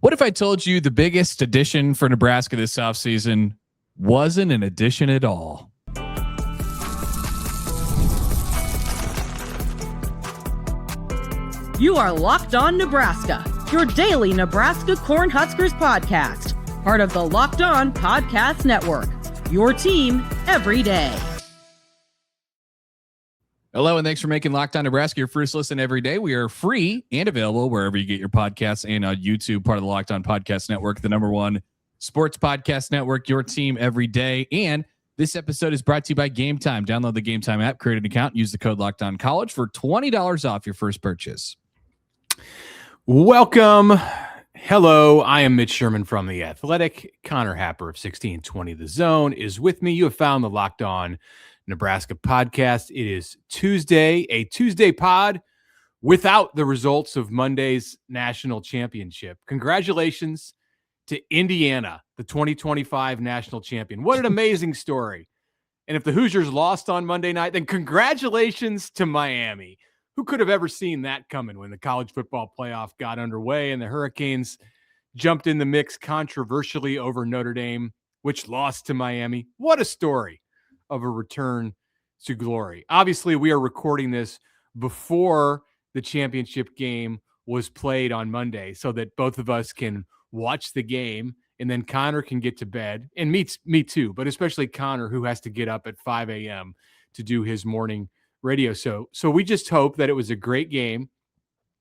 What if I told you the biggest addition for Nebraska this offseason wasn't an addition at all? You are Locked On Nebraska, your daily Nebraska Cornhuskers podcast, part of the Locked On Podcast Network, your team every day. Hello, and thanks for making Locked On Nebraska your first listen every day. We are free and available wherever you get your podcasts and on YouTube, part of the Locked On Podcast Network, the #1 sports podcast network, your team every day. And this episode is brought to you by Game Time. Download the Game Time app, create an account, and use the code Locked On College for $20 off your first purchase. Welcome. Hello, I am Mitch Sherman from The Athletic. Connor Happer of 1620 The Zone is with me. You have found the Locked On Nebraska podcast. It is Tuesday, a Tuesday pod without the results of Monday's national championship. Congratulations to Indiana, the 2025 national champion. What an amazing story. And if the Hoosiers lost on Monday night, then congratulations to Miami. Who could have ever seen that coming when the college football playoff got underway and the Hurricanes jumped in the mix controversially over Notre Dame, which lost to Miami? What a story of a return to glory. Obviously, we are recording this before the championship game was played on Monday so that both of us can watch the game, and then Connor can get to bed, and me too, but especially Connor, who has to get up at 5 a.m. to do his morning radio. So we just hope that it was a great game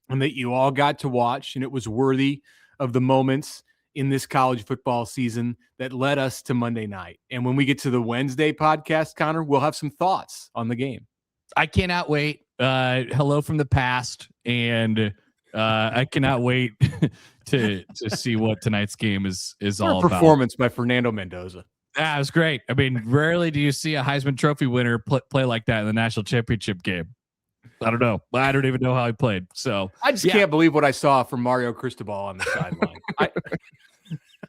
and that you all got to watch, and it was worthy of the moments in this college football season that led us to Monday night. And when we get to the Wednesday podcast, Connor, we'll have some thoughts on the game. I cannot wait. Hello from the past. And I cannot wait to see what tonight's game is all about. Performance by Fernando Mendoza. That was great. I mean, rarely do you see a Heisman Trophy winner play like that in the national championship game. I don't know. I don't even know how he played. So I just can't believe what I saw from Mario Cristobal on the sideline.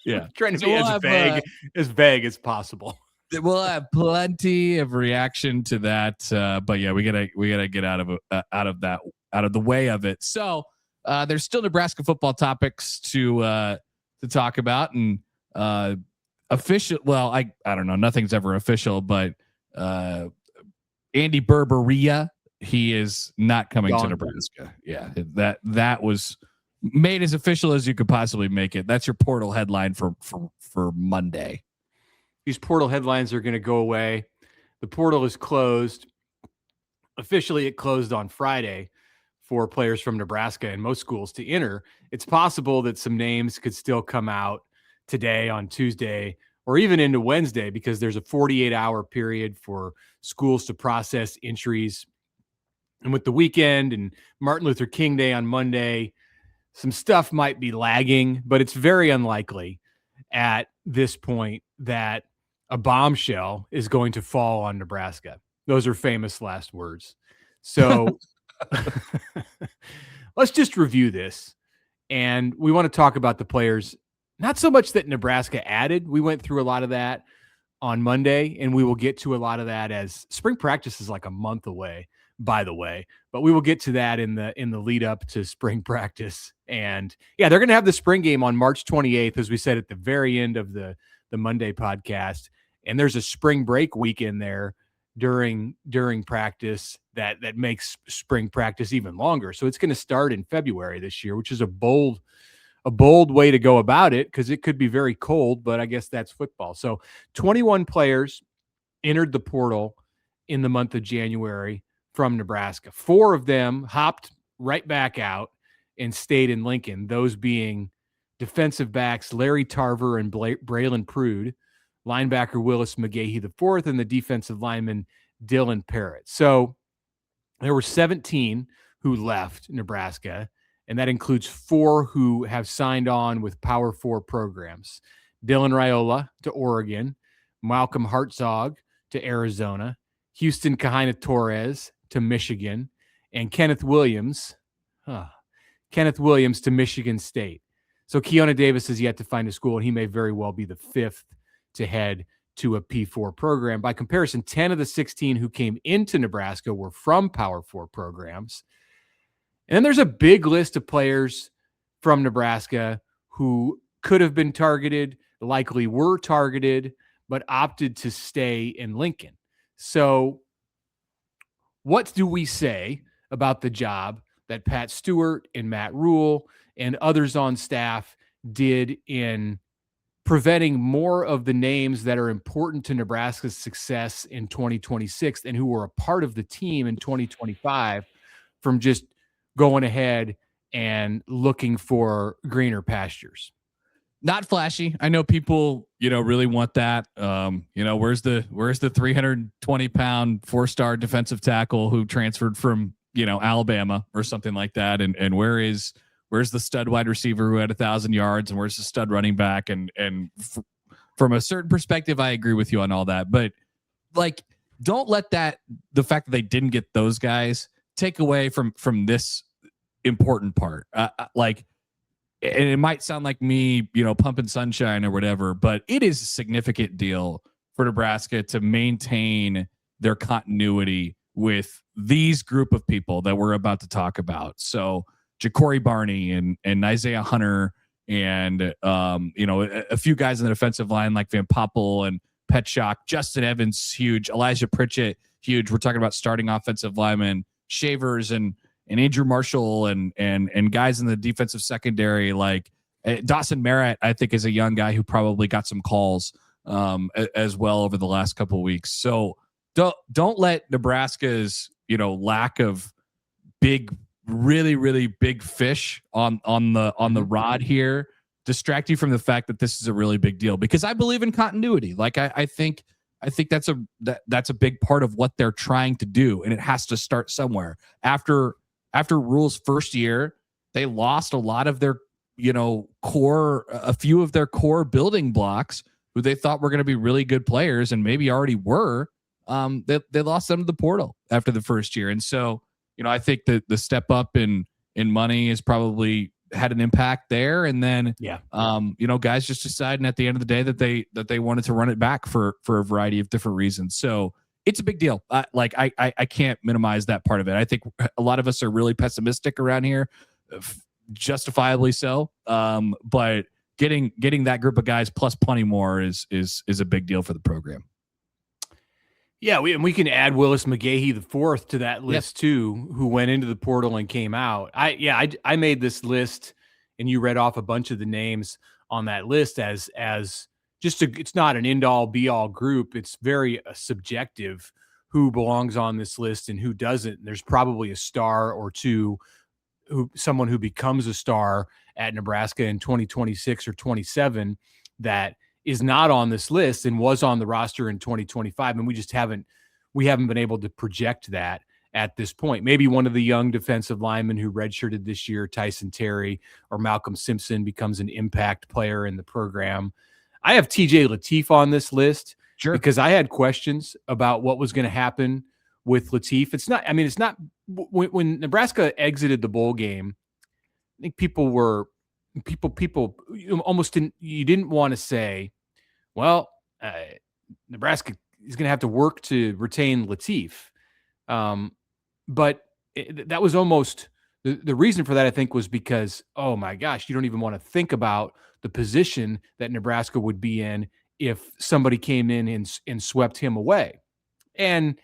Yeah, trying to be as vague as possible. We'll have plenty of reaction to that, but yeah, we gotta get out of the way of it. So there's still Nebraska football topics to talk about, and official. Well, I don't know. Nothing's ever official, but Andy Berberia, he is not coming to Nebraska. Yeah, that was made as official as you could possibly make it. That's your portal headline for Monday. These portal headlines are going to go away. The portal is closed. Officially, it closed on Friday for players from Nebraska and most schools to enter. It's possible that some names could still come out today on Tuesday or even into Wednesday, because there's a 48-hour period for schools to process entries. And with the weekend and Martin Luther King Day on Monday, some stuff might be lagging, but it's very unlikely at this point that a bombshell is going to fall on Nebraska. Those are famous last words. So let's just review this. And we want to talk about the players, not so much that Nebraska added. We went through a lot of that on Monday, and we will get to a lot of that as spring practice is like a month away, by the way, but we will get to that in the lead up to spring practice. And yeah, they're going to have the spring game on March 28th, as we said at the very end of the Monday podcast. And there's a spring break weekend there during practice that makes spring practice even longer. So it's going to start in February this year, which is a bold way to go about it, because it could be very cold, but I guess that's football. So 21 players entered the portal in the month of January from Nebraska. 4 of them hopped right back out and stayed in Lincoln, those being defensive backs Larry Tarver and Braylon Prude, linebacker Willis McGahee IV, and the defensive lineman Dylan Parrott. So there were 17 who left Nebraska, and that includes 4 who have signed on with Power 4 programs. Dylan Raiola to Oregon, Malcolm Hartzog to Arizona, Houston Kahina-Torres to Michigan, and Kenneth Williams to Michigan State. So Keona Davis is yet to find a school, and he may very well be the 5th to head to a P4 program. By comparison, 10 of the 16 who came into Nebraska were from Power 4 programs. And then there's a big list of players from Nebraska who could have been targeted, likely were targeted, but opted to stay in Lincoln. So what do we say about the job that Pat Stewart and Matt Rhule and others on staff did in preventing more of the names that are important to Nebraska's success in 2026 and who were a part of the team in 2025 from just going ahead and looking for greener pastures? Not flashy. I know people, really want that. Where's the 320-pound 4-star defensive tackle who transferred from, Alabama or something like that? And where's the stud wide receiver who had 1,000 yards, and where's the stud running back? And from a certain perspective, I agree with you on all that, but don't let the fact that they didn't get those guys take away from this important part. And it might sound like me, pumping sunshine or whatever, but it is a significant deal for Nebraska to maintain their continuity with these group of people that we're about to talk about. So Ja'Cory Barney and Isaiah Hunter and, a few guys in the defensive line like Van Poppel and Petschok, Justin Evans, huge, Elijah Pritchett, huge. We're talking about starting offensive linemen, Shavers and Andrew Marshall and guys in the defensive secondary like Dawson Merritt, I think, is a young guy who probably got some calls as well over the last couple of weeks. So don't let Nebraska's lack of really, really big fish on the rod here distract you from the fact that this is a really big deal, because I believe in continuity. I think that's a big part of what they're trying to do, and it has to start somewhere. After Rhule's first year, they lost a lot of their, a few of their core building blocks who they thought were going to be really good players and maybe already were. They lost them to the portal after the first year. And so, I think that the step up in money has probably had an impact there. And then, guys just deciding at the end of the day that they wanted to run it back for a variety of different reasons. So it's a big deal. I can't minimize that part of it. I think a lot of us are really pessimistic around here, justifiably so. But getting that group of guys plus plenty more is a big deal for the program. Yeah, we can add Willis McGahee the fourth to that list too, who went into the portal and came out. I made this list, and you read off a bunch of the names on that list as it's not an end-all be-all group. It's very subjective who belongs on this list and who doesn't. And there's probably a star or two, someone who becomes a star at Nebraska in 2026 or 27 that is not on this list and was on the roster in 2025. And we haven't been able to project that at this point. Maybe one of the young defensive linemen who redshirted this year, Tyson Terry or Malcolm Simpson, becomes an impact player in the program. I have TJ Lateef on this list because I had questions about what was going to happen with Lateef. It's not when Nebraska exited the bowl game, I think people almost didn't want to say, well, Nebraska is going to have to work to retain Lateef. But that was almost the reason for that, I think, was because, oh my gosh, you don't even want to think about the position that Nebraska would be in if somebody came in and swept him away. And,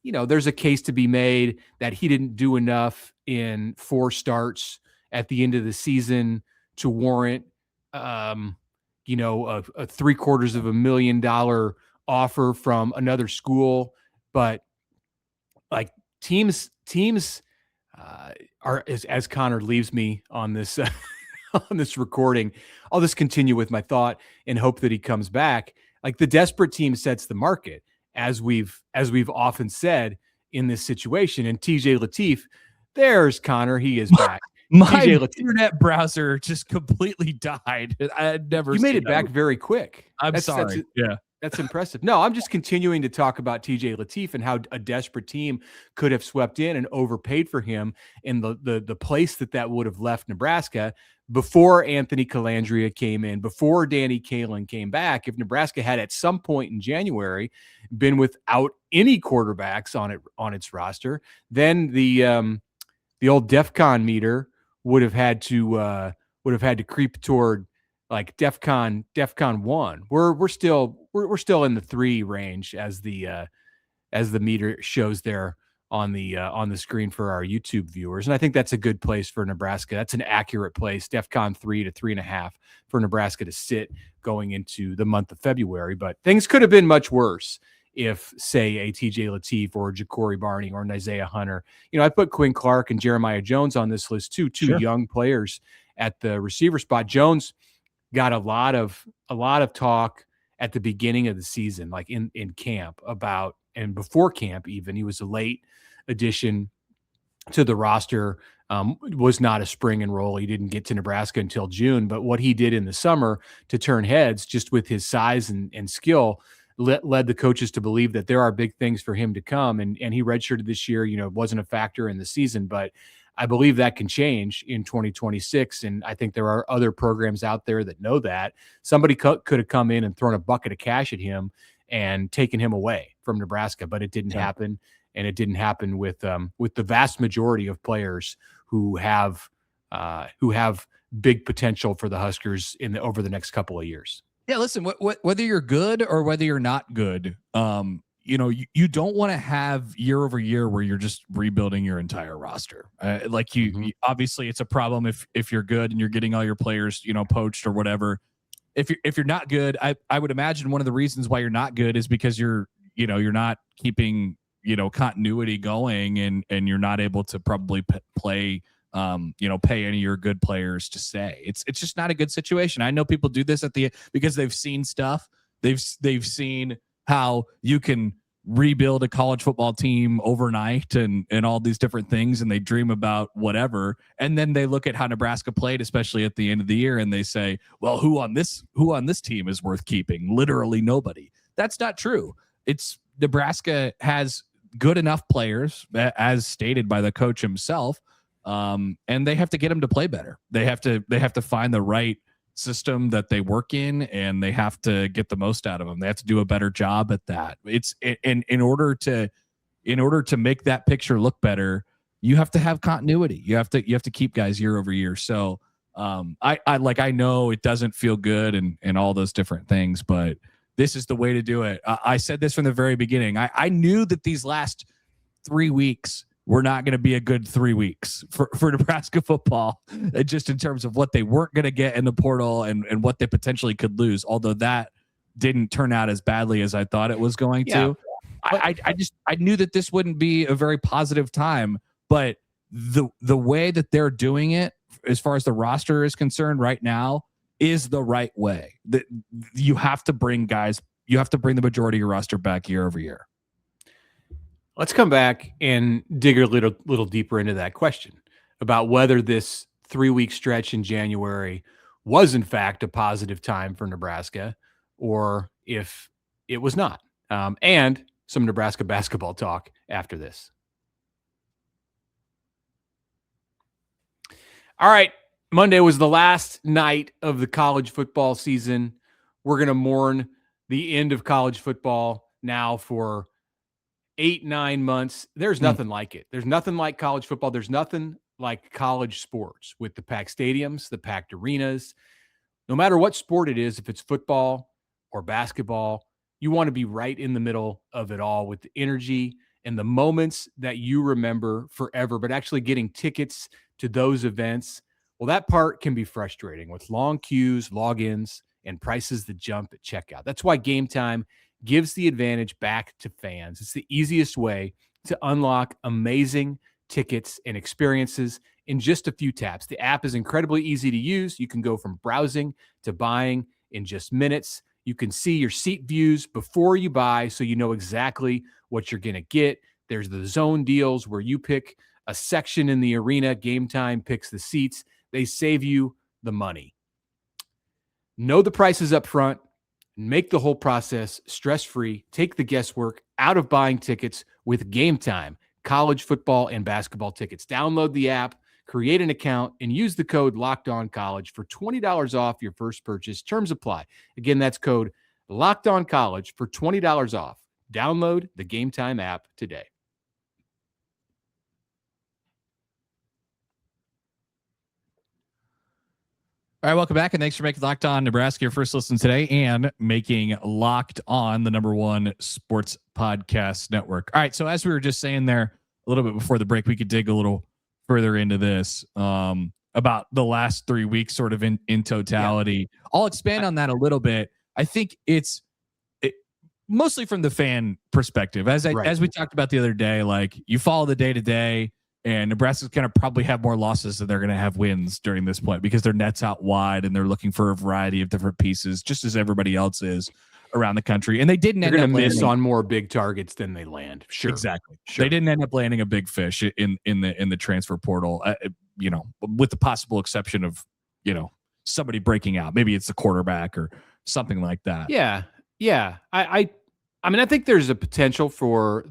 there's a case to be made that he didn't do enough in 4 starts at the end of the season to warrant, a $750,000 offer from another school. But teams are, as Connor leaves me on this, on this recording, I'll just continue with my thought and hope that he comes back. The desperate team sets the market, as we've often said in this situation. And TJ Lateef, there's Connor. He is back. My internet browser just completely died. I had never. You made it back very quick. I'm sorry. That's impressive. No, I'm just continuing to talk about TJ Lateef and how a desperate team could have swept in and overpaid for him in the place that would have left Nebraska before Anthony Calandria came in, before Danny Kaelin came back. If Nebraska had at some point in January been without any quarterbacks on its roster, then the old DEFCON meter would have had to would have had to creep toward like DEFCON 1. We're still in the 3 range as the meter shows there on the screen for our YouTube viewers. And I think that's a good place for Nebraska. That's an accurate place, DEFCON 3 to 3.5 for Nebraska to sit going into the month of February. But things could have been much worse if, say, a TJ Lateef or Ja'Cory Barney or an Isaiah Hunter. I put Quinn Clark and Jeremiah Jones on this list too, two young players at the receiver spot. Jones got a lot of talk at the beginning of the season, like in camp about, and before camp even. He was a late addition to the roster, was not a spring enroll. He didn't get to Nebraska until June, but what he did in the summer to turn heads just with his size and skill led the coaches to believe that there are big things for him to come. And he redshirted this year, wasn't a factor in the season, but I believe that can change in 2026. And I think there are other programs out there that know that. Somebody could have come in and thrown a bucket of cash at him and taken him away from Nebraska, but it didn't happen. And it didn't happen with the vast majority of players who have big potential for the Huskers over the next couple of years. Yeah, listen, whether you're good or whether you're not good, you don't want to have year over year where you're just rebuilding your entire roster. You obviously it's a problem if you're good and you're getting all your players, poached or whatever. If you're not good, I would imagine one of the reasons why you're not good is because you're not keeping, continuity going and you're not able to probably play, pay any of your good players to stay. It's just not a good situation. I know people do this because they've seen stuff. They've seen how you can rebuild a college football team overnight and all these different things. And they dream about whatever. And then they look at how Nebraska played, especially at the end of the year. And they say, well, who on this team is worth keeping? Literally nobody. That's not true. Nebraska has good enough players, as stated by the coach himself. And they have to get them to play better. They have to find the right system that they work in, and they have to get the most out of them. They have to do a better job at that. In order to make that picture look better, you have to have continuity. You have to keep guys year over year. So I know it doesn't feel good and all those different things, but this is the way to do it. I said this from the very beginning. I knew that these last 3 weeks were not going to be a good 3 weeks for Nebraska football, just in terms of what they weren't going to get in the portal and what they potentially could lose. Although that didn't turn out as badly as I thought it was going to. I knew that this wouldn't be a very positive time, but the way that they're doing it, as far as the roster is concerned right now, is the right way. That you have to bring the majority of your roster back year over year. Let's come back and dig a little deeper into that question about whether this 3-week stretch in January was in fact a positive time for Nebraska, or if it was not. And some Nebraska basketball talk after this. All right. Monday was the last night of the college football season. We're going to mourn the end of college football now for 8-9 months. There's nothing like it. There's nothing like college football. There's nothing like college sports with the packed stadiums, the packed arenas. No matter what sport it is, if it's football or basketball, you want to be right in the middle of it all with the energy and the moments that you remember forever. But actually getting tickets to those events, well, that part can be frustrating with long queues, logins, and prices that jump at checkout. That's why Game Time gives the advantage back to fans. It's the easiest way to unlock amazing tickets and experiences in just a few taps. The app is incredibly easy to use. You can go from browsing to buying in just minutes. You can see your seat views before you buy, so you know exactly what you're going to get. There's the zone deals where you pick a section in the arena. Game Time picks the seats. They save you the money. Know the prices up front. Make the whole process stress-free. Take the guesswork out of buying tickets with Game Time, college football and basketball tickets. Download the app, create an account, and use the code LOCKEDONCollege for $20 off your first purchase. Terms apply. Again, that's code LOCKEDONCollege for $20 off. Download the Game Time app today. All right, welcome back, and thanks for making Locked On Nebraska your first listen today and making Locked On the #1 sports podcast network. All right, so as we were just saying there a little bit before the break, we could dig a little further into this about the last 3 weeks sort of in totality. Yeah. I'll expand on that a little bit. I think it's mostly from the fan perspective. As we talked about the other day, like you follow the day-to-day, and Nebraska's going to probably have more losses than they're going to have wins during this point because their net's out wide and they're looking for a variety of different pieces, just as everybody else is around the country. And they didn't end up miss on more big targets than they land. Sure, exactly. Sure. They didn't end up landing a big fish in the transfer portal. With the possible exception of somebody breaking out. Maybe it's the quarterback or something like that. Yeah. I mean, I think there's a potential for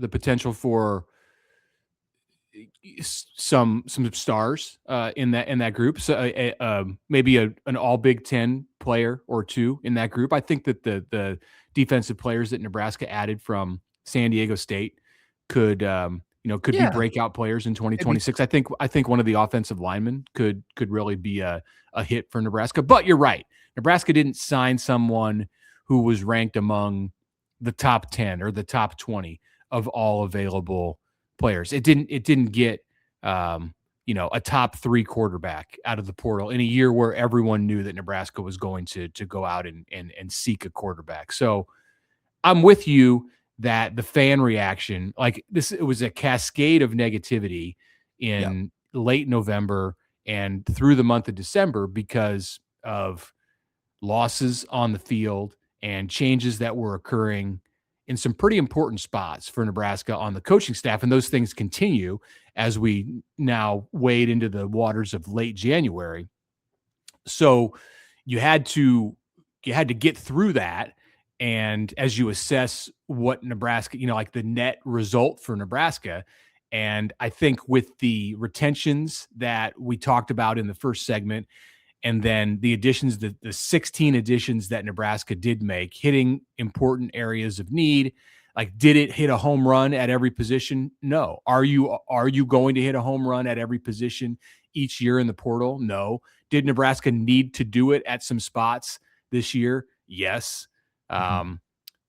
some stars in that group. So maybe an all Big Ten player or two in that group. I think that the defensive players that Nebraska added from San Diego State could be breakout players in 2026. I think one of the offensive linemen could really be a hit for Nebraska. But you're right, Nebraska didn't sign someone who was ranked among the top 10 or the top 20 of all available players. It didn't get a top 3 quarterback out of the portal in a year where everyone knew that Nebraska was going to go out and seek a quarterback. So I'm with you that the fan reaction, like this, it was a cascade of negativity in late November and through the month of December because of losses on the field and changes that were occurring in some pretty important spots for Nebraska on the coaching staff. And those things continue as we now wade into the waters of late January. So you had to get through that. And as you assess what Nebraska, like the net result for Nebraska, and I think with the retentions that we talked about in the first segment, and then the additions, the 16 additions that Nebraska did make, hitting important areas of need. Like, did it hit a home run at every position? No. Are you going to hit a home run at every position each year in the portal? No. Did Nebraska need to do it at some spots this year? Yes.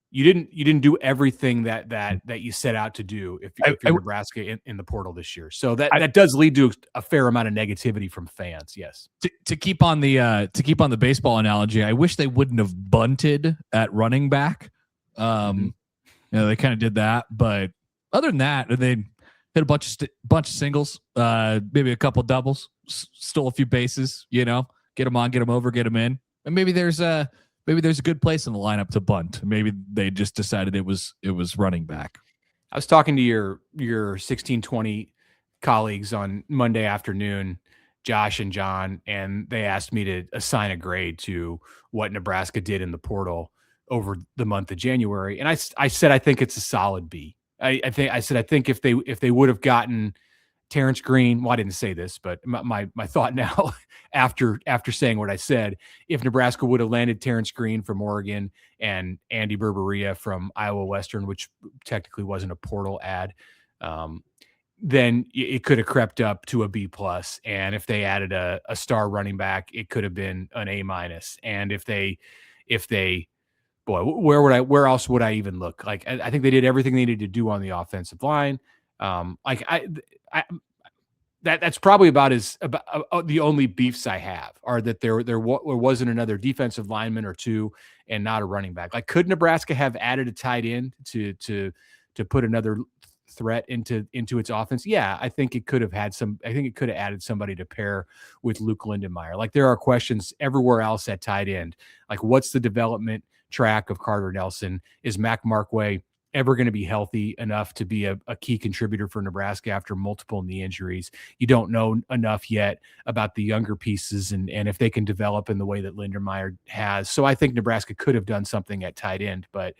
You didn't do everything that you set out to do if you're Nebraska in the portal this year. So that does lead to a fair amount of negativity from fans. Yes. To keep on the baseball analogy, I wish they wouldn't have bunted at running back. They kind of did that, but other than that, they hit a bunch of singles, maybe a couple doubles, stole a few bases. Get them on, get them over, get them in, and maybe there's a good place in the lineup to bunt. Maybe they just decided it was running back. I was talking to your 1620 colleagues on Monday afternoon, Josh and John, and they asked me to assign a grade to what Nebraska did in the portal over the month of January. And I said, I think it's a solid B. I think if they would have gotten Terrence Green, well, I didn't say this, but my thought now after saying what I said, if Nebraska would have landed Terrence Green from Oregon and Andy Berberia from Iowa Western, which technically wasn't a portal ad, then it could have crept up to a B+. And if they added a star running back, it could have been an A-. And if they boy, where else would I even look? Like, I think they did everything they needed to do on the offensive line. That's probably about the only beefs I have are that there wasn't another defensive lineman or two and not a running back. Like, could Nebraska have added a tight end to put another threat into its offense? Yeah, I think it could have added somebody to pair with Luke Lindenmeyer. Like, there are questions everywhere else at tight end. Like, what's the development track of Carter Nelson? Is Mac Markway ever going to be healthy enough to be a key contributor for Nebraska after multiple knee injuries? You don't know enough yet about the younger pieces and if they can develop in the way that Lindenmeyer has. So I think Nebraska could have done something at tight end, but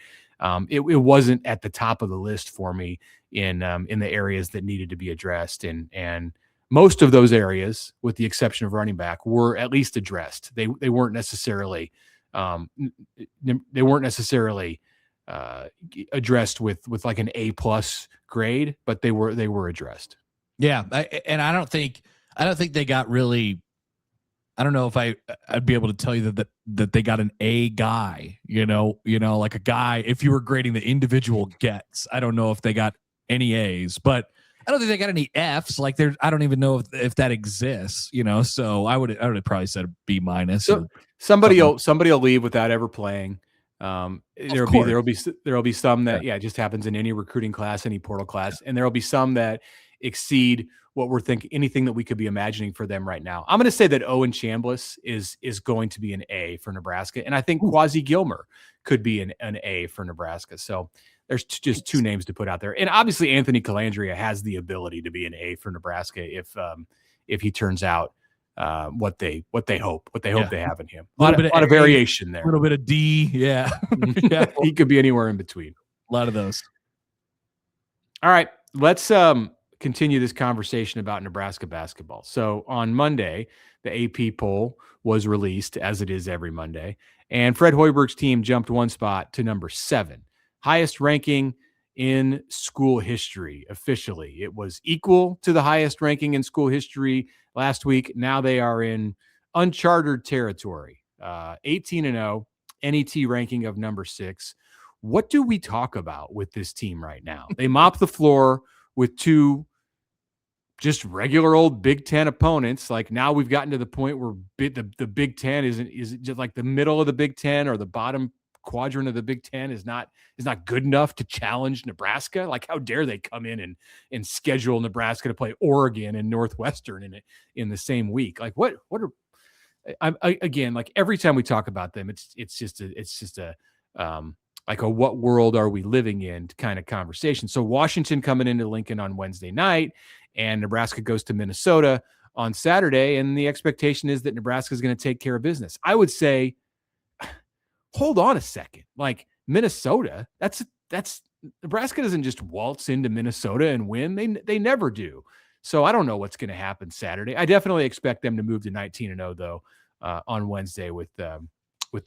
it wasn't at the top of the list for me in the areas that needed to be addressed. And most of those areas, with the exception of running back, were at least addressed. They weren't necessarily addressed with like an A+ grade, but they were addressed. Yeah. I don't think they got really I don't know if I'd be able to tell you that they got an A guy, like a guy, if you were grading the individual gets, I don't know if they got any A's, but I don't think they got any F's. Like I don't even know if that exists, so I would have probably said a B minus. So somebody will leave without ever playing. There'll be some that it just happens in any recruiting class, any portal class, and there'll be some that exceed what we're thinking, anything that we could be imagining for them right now. I'm going to say that Owen Chambliss is going to be an A for Nebraska, and I think Quasi Gilmer could be an A for Nebraska. So there's just two names to put out there, and obviously Anthony Calandria has the ability to be an A for Nebraska if he turns out what they hope they have in him. A lot of variation there. A little bit of D, yeah. He could be anywhere in between. A lot of those. All right, let's continue this conversation about Nebraska basketball. So on Monday, the AP poll was released, as it is every Monday, and Fred Hoiberg's team jumped one spot to number 7, highest ranking in school history. Officially, it was equal to the highest ranking in school history last week. Now they are in uncharted territory. 18-0, NET ranking of number 6. What do we talk about with this team right now? They mop the floor with 2 just regular old Big Ten opponents. Like now we've gotten to the point where the Big Ten is it just like the middle of the Big Ten or the bottom quadrant of the Big Ten is not good enough to challenge Nebraska. Like how dare they come in and schedule Nebraska to play Oregon and Northwestern in the same week? Like what are again, like every time we talk about them, it's just a like a what world are we living in kind of conversation. So Washington coming into Lincoln on Wednesday night, and Nebraska goes to Minnesota on Saturday, and the expectation is that Nebraska is going to take care of business. I would say, hold on a second. Like Minnesota, that's Nebraska doesn't just waltz into Minnesota and win. They never do. So I don't know what's going to happen Saturday. I definitely expect them to move to 19-0 though on Wednesday with the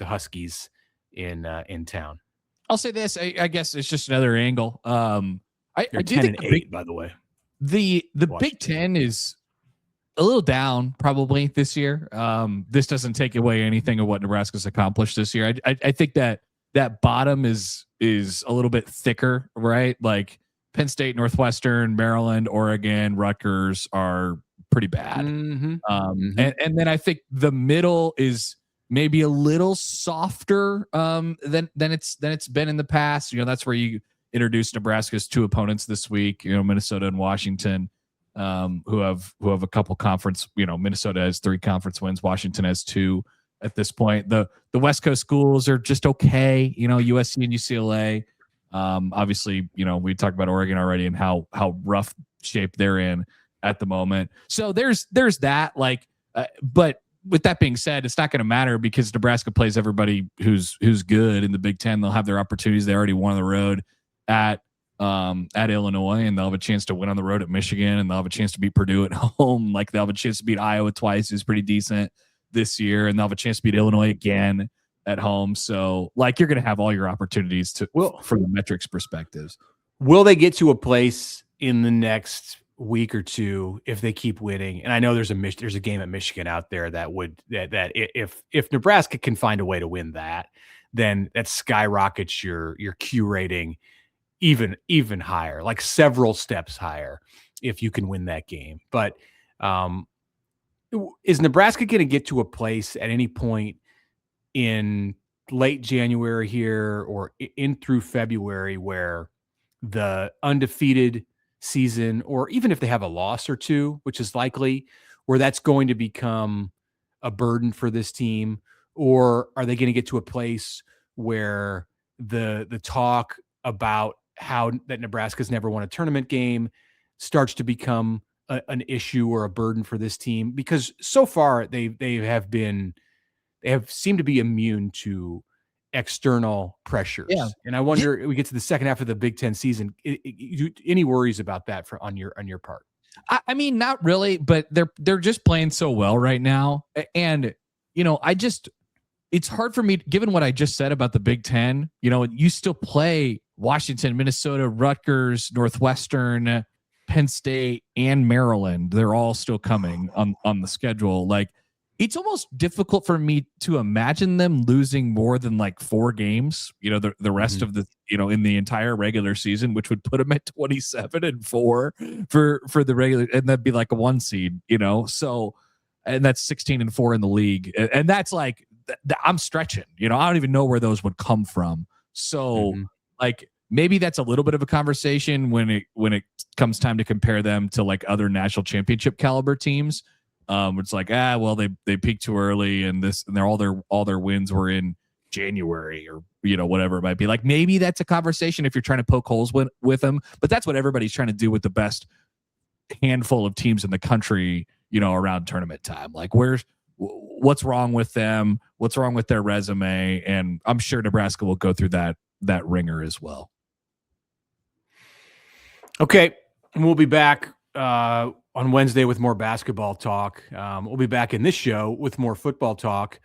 Huskies in town. I'll say this. I guess it's just another angle. I do think 8, by the way. The Big Ten is a little down probably this year. This doesn't take away anything of what Nebraska's accomplished this year. I think that bottom is a little bit thicker, right? Like Penn State, Northwestern, Maryland, Oregon, Rutgers are pretty bad. And then I think the middle is maybe a little softer than it's been in the past. That's where you introduce Nebraska's 2 opponents this week, Minnesota and Washington, who have a couple conference, Minnesota has 3 conference wins, Washington has 2 at this point. The West Coast schools are just okay, USC and UCLA. Obviously, we talked about Oregon already and how rough shape they're in at the moment. So there's that, but with that being said, it's not going to matter because Nebraska plays everybody who's good in the Big Ten. They'll have their opportunities. They already won on the road at Illinois, and they'll have a chance to win on the road at Michigan, and they'll have a chance to beat Purdue at home. Like they'll have a chance to beat Iowa twice, who's pretty decent this year, and they'll have a chance to beat Illinois again at home. So like you're going to have all your opportunities from the metrics perspectives. Will they get to a place in the next week or 2 if they keep winning? And I know there's a game at Michigan out there that if Nebraska can find a way to win that, then that skyrockets your Q rating even higher, like several steps higher if you can win that game. But is Nebraska going to get to a place at any point in late January here or in through February where the undefeated season, or even if they have a loss or 2, which is likely, where that's going to become a burden for this team? Or are they going to get to a place where the talk about how that Nebraska's never won a tournament game starts to become an issue or a burden for this team? Because so far they have seemed to be immune to external pressures. Yeah. And I wonder, we get to the second half of the Big Ten season, any worries about that on your part? I mean, not really, but they're just playing so well right now. And, it's hard for me, given what I just said about the Big Ten, you still play Washington, Minnesota, Rutgers, Northwestern, Penn State, and Maryland. They're all still coming on the schedule. Like it's almost difficult for me to imagine them losing more than like 4 games, the rest of the, in the entire regular season, which would put them at 27-4 for the regular, and that'd be like a 1 seed, so, and that's 16-4 in the league. And that's like, I'm stretching, I don't even know where those would come from. So like, maybe that's a little bit of a conversation when it comes time to compare them to like other national championship caliber teams. It's like, well, they peaked too early, and all their wins were in January, or whatever it might be. Like, maybe that's a conversation if you're trying to poke holes with them, but that's what everybody's trying to do with the best handful of teams in the country, around tournament time. Like, what's wrong with them? What's wrong with their resume? And I'm sure Nebraska will go through that ringer as well. Okay, and we'll be back on Wednesday with more basketball talk. We'll be back in this show with more football talk.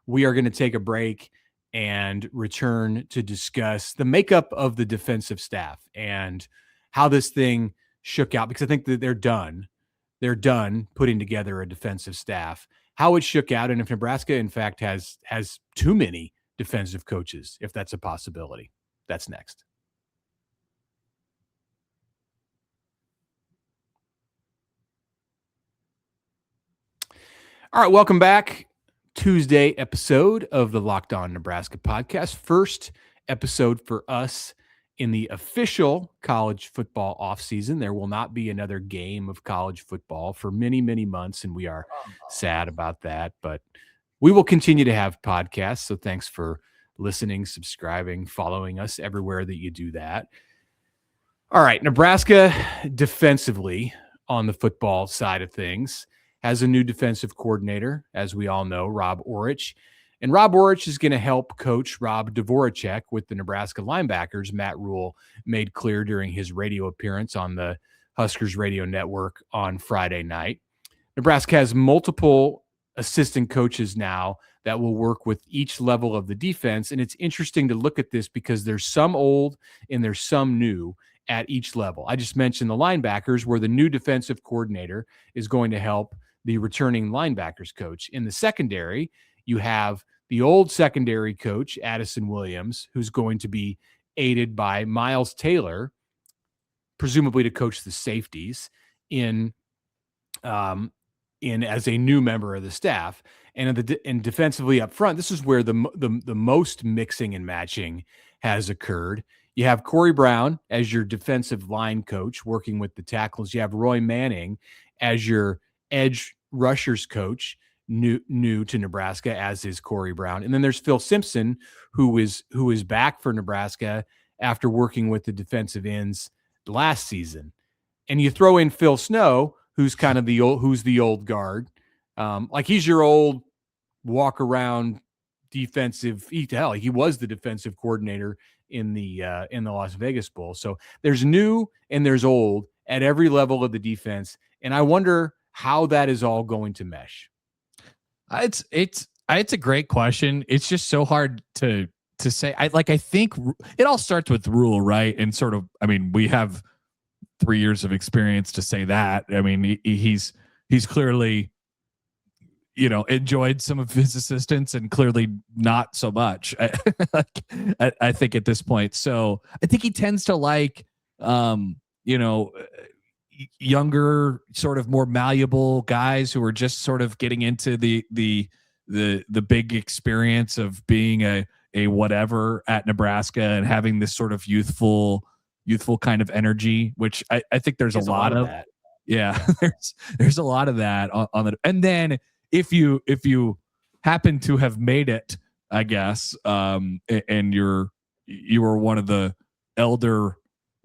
We are going to take a break and return to discuss the makeup of the defensive staff and how this thing shook out, because I think that they're done. They're done putting together a defensive staff, how it shook out, and if Nebraska, in fact, has too many defensive coaches, if that's a possibility. That's next. All right, welcome back. Tuesday episode of the Locked On Nebraska podcast. First episode for us in the official college football offseason. There will not be another game of college football for many, many months, and we are sad about that. But we will continue to have podcasts, so thanks for listening, subscribing, following us everywhere that you do that. All right, Nebraska defensively on the football side of things has a new defensive coordinator, as we all know, Rob Aurich. And Rob Aurich is going to help coach Rob Dvorak with the Nebraska linebackers, Matt Rhule made clear during his radio appearance on the Huskers radio network on Friday night. Nebraska has multiple assistant coaches now that will work with each level of the defense. And it's interesting to look at this because there's some old and there's some new at each level. I just mentioned the linebackers, where the new defensive coordinator is going to help the returning linebackers coach. In the secondary, you have the old secondary coach, Addison Williams, who's going to be aided by Miles Taylor, presumably to coach the safeties in as a new member of the staff. And defensively up front, this is where the most mixing and matching has occurred. You have Corey Brown as your defensive line coach working with the tackles. You have Roy Manning as your edge rushers coach, new to Nebraska, as is Corey Brown. And then there's Phil Simpson, who is back for Nebraska after working with the defensive ends last season. And you throw in Phil Snow, who's kind of the old guard. Like, he's your old walk around defensive. He was the defensive coordinator in the Las Vegas Bowl. So there's new and there's old at every level of the defense. And I wonder how that is all going to mesh. It's a great question. It's just so hard to say. I think it all starts with Rhule, right? And sort of, I mean, we have 3 years of experience to say that. I mean, he's clearly, enjoyed some of his assistants and clearly not so much. I think at this point. So I think he tends to like, younger, sort of more malleable guys who are just sort of getting into the big experience of being a whatever at Nebraska and having this sort of youthful kind of energy, which I think there's a lot of that. Yeah, there's a lot of that on the. And then if you happen to have made it, I guess, and you were one of the elder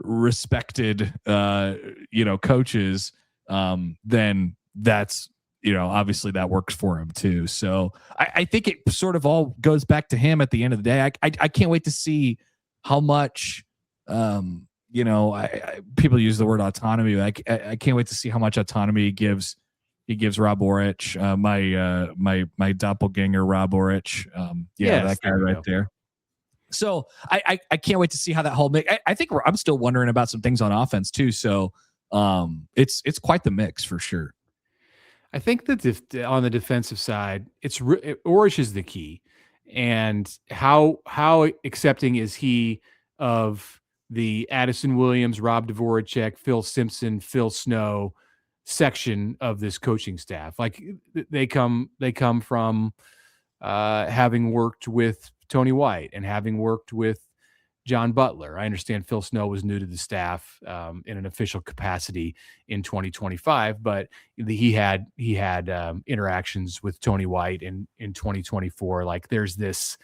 respected coaches, then that's obviously that works for him too. So I think it sort of all goes back to him at the end of the day. I can't wait to see how much people use the word autonomy. I can't wait to see how much autonomy he gives Rob Aurich, my doppelganger Rob Aurich. That guy right there. So I can't wait to see how that whole mix. I think I'm still wondering about some things on offense too. So it's quite the mix for sure. I think that on the defensive side, Aurich is the key, and how accepting is he of the Addison Williams, Rob Dvorak, Phil Simpson, Phil Snow section of this coaching staff? Like they come from having worked with Tony White and having worked with John Butler. I understand Phil Snow was new to the staff in an official capacity in 2025, but he had interactions with Tony White in 2024. Like there's this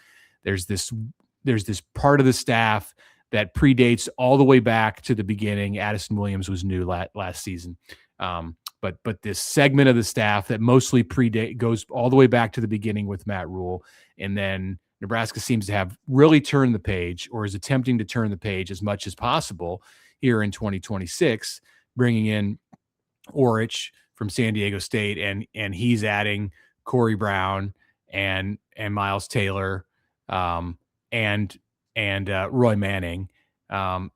part of the staff that predates all the way back to the beginning. Addison Williams was new last season. But this segment of the staff that mostly goes all the way back to the beginning with Matt Rhule, and then Nebraska seems to have really turned the page, or is attempting to turn the page as much as possible here in 2026, bringing in Aurich from San Diego State, and he's adding Corey Brown and Miles Taylor, and Roy Manning, I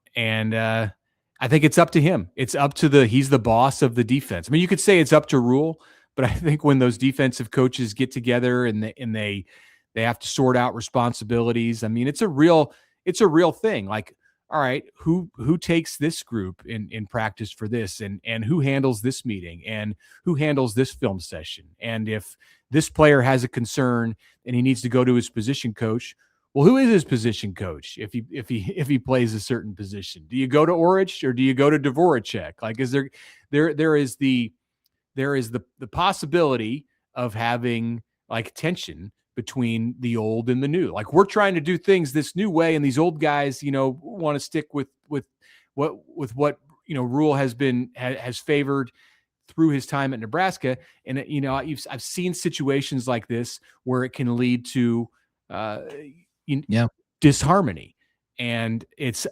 think it's up to him. It's up to he's the boss of the defense. I mean, you could say it's up to Rhule, but I think when those defensive coaches get together and they have to sort out responsibilities, I mean, it's a real thing. Like, all right, who takes this group in practice for this, and who handles this meeting, and who handles this film session? And if this player has a concern and he needs to go to his position coach, well, who is his position coach if he plays a certain position? Do you go to Aurich or do you go to Dvorak? Like, is there is the possibility of having like tension between the old and the new? Like, we're trying to do things this new way, and these old guys, want to stick with what Rhule has favored through his time at Nebraska. And I've seen situations like this where it can lead to disharmony, and it's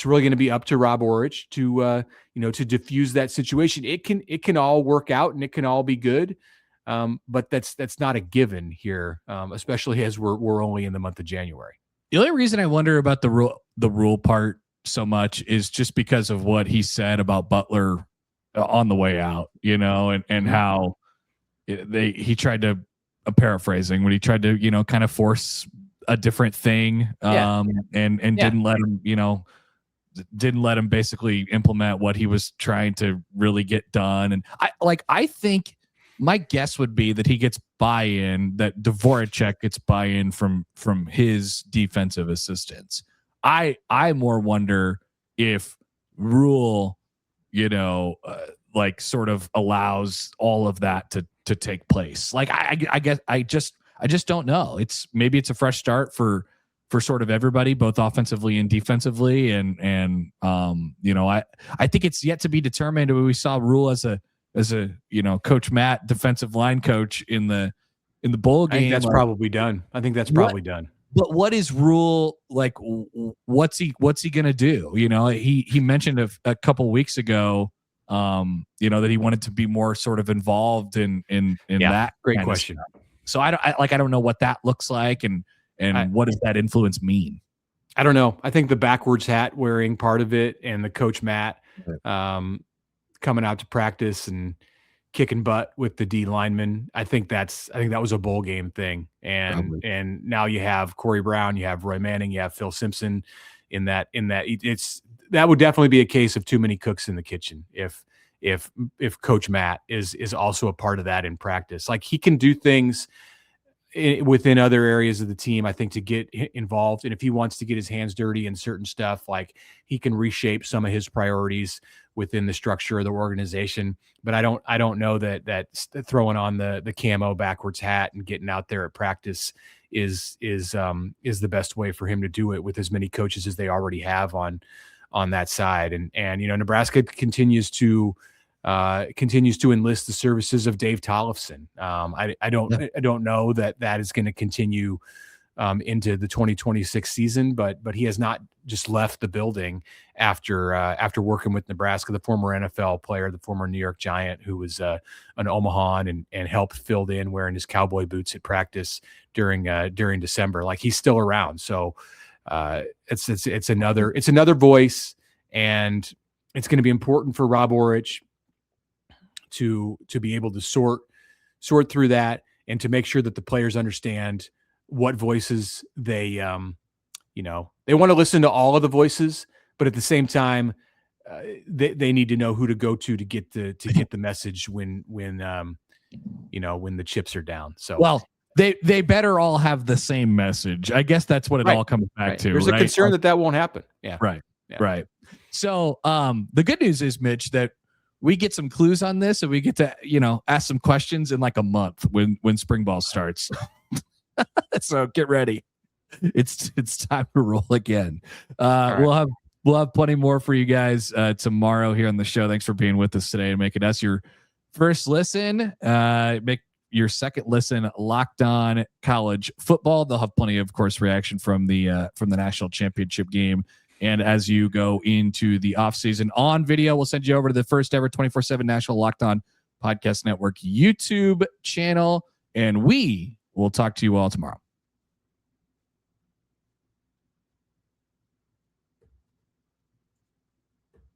really going to be up to Rob Aurich to diffuse that situation. It can all work out and it can all be good, but that's not a given here, especially as we're only in the month of January. The only reason I wonder about the Rhule part so much is just because of what he said about Butler on the way out, and how he tried to, paraphrasing, when he tried to kind of force a different thing, and didn't let him basically implement what he was trying to really get done. And I think my guess would be that he gets buy-in, that Dvorak gets buy-in from his defensive assistants. I more wonder if Rhule, sort of allows all of that to take place. Like, I guess I just don't know. Maybe it's a fresh start for sort of everybody, both offensively and defensively. And I think it's yet to be determined. We saw Rhule as a Coach Matt, defensive line coach in the bowl game. I think that's probably done. I think that's probably done. But what is Rhule like? What's he going to do? He mentioned a couple weeks ago, that he wanted to be more sort of involved in that. Great question. So I don't know what that looks like, and what does that influence mean? I don't know. I think the backwards hat wearing part of it, and the Coach Matt coming out to practice and kicking butt with the D linemen. I think that was a bowl game thing. And now you have Corey Brown, you have Roy Manning, you have Phil Simpson in that that would definitely be a case of too many cooks in the kitchen if Coach Matt is also a part of that in practice. Like, he can do things within other areas of the team, I think, to get involved. And if he wants to get his hands dirty in certain stuff, like, he can reshape some of his priorities within the structure of the organization. But I don't know that throwing on the camo backwards hat and getting out there at practice is the best way for him to do it with as many coaches as they already have on that side. And Nebraska continues to enlist the services of Dave Tollefson. I don't know that is going to continue into the 2026 season, but he has not just left the building after working with Nebraska. The former NFL player, the former New York Giant, who was an Omahan and helped filled in wearing his cowboy boots at practice during December. Like, he's still around. So it's another voice, and it's going to be important for Rob Aurich to be able to sort sort through that and to make sure that the players understand what voices they want to listen to all of the voices, but at the same time, they need to know who to go to get the message when the chips are down. So, well, they better all have the same message. I guess that's what it all comes back to. There's a concern that won't happen. Yeah. Right. Yeah. Right. So the good news is, Mitch, that we get some clues on this and we get to, ask some questions in like a month when spring ball starts. So get ready. It's time to roll again. Right. We'll have plenty more for you guys tomorrow here on the show. Thanks for being with us today and making us your first listen. Make your second listen Locked On College Football. They'll have plenty of course reaction from the national championship game. And as you go into the offseason on video, we'll send you over to the first ever 24/7 National Locked On Podcast Network YouTube channel. And we will talk to you all tomorrow.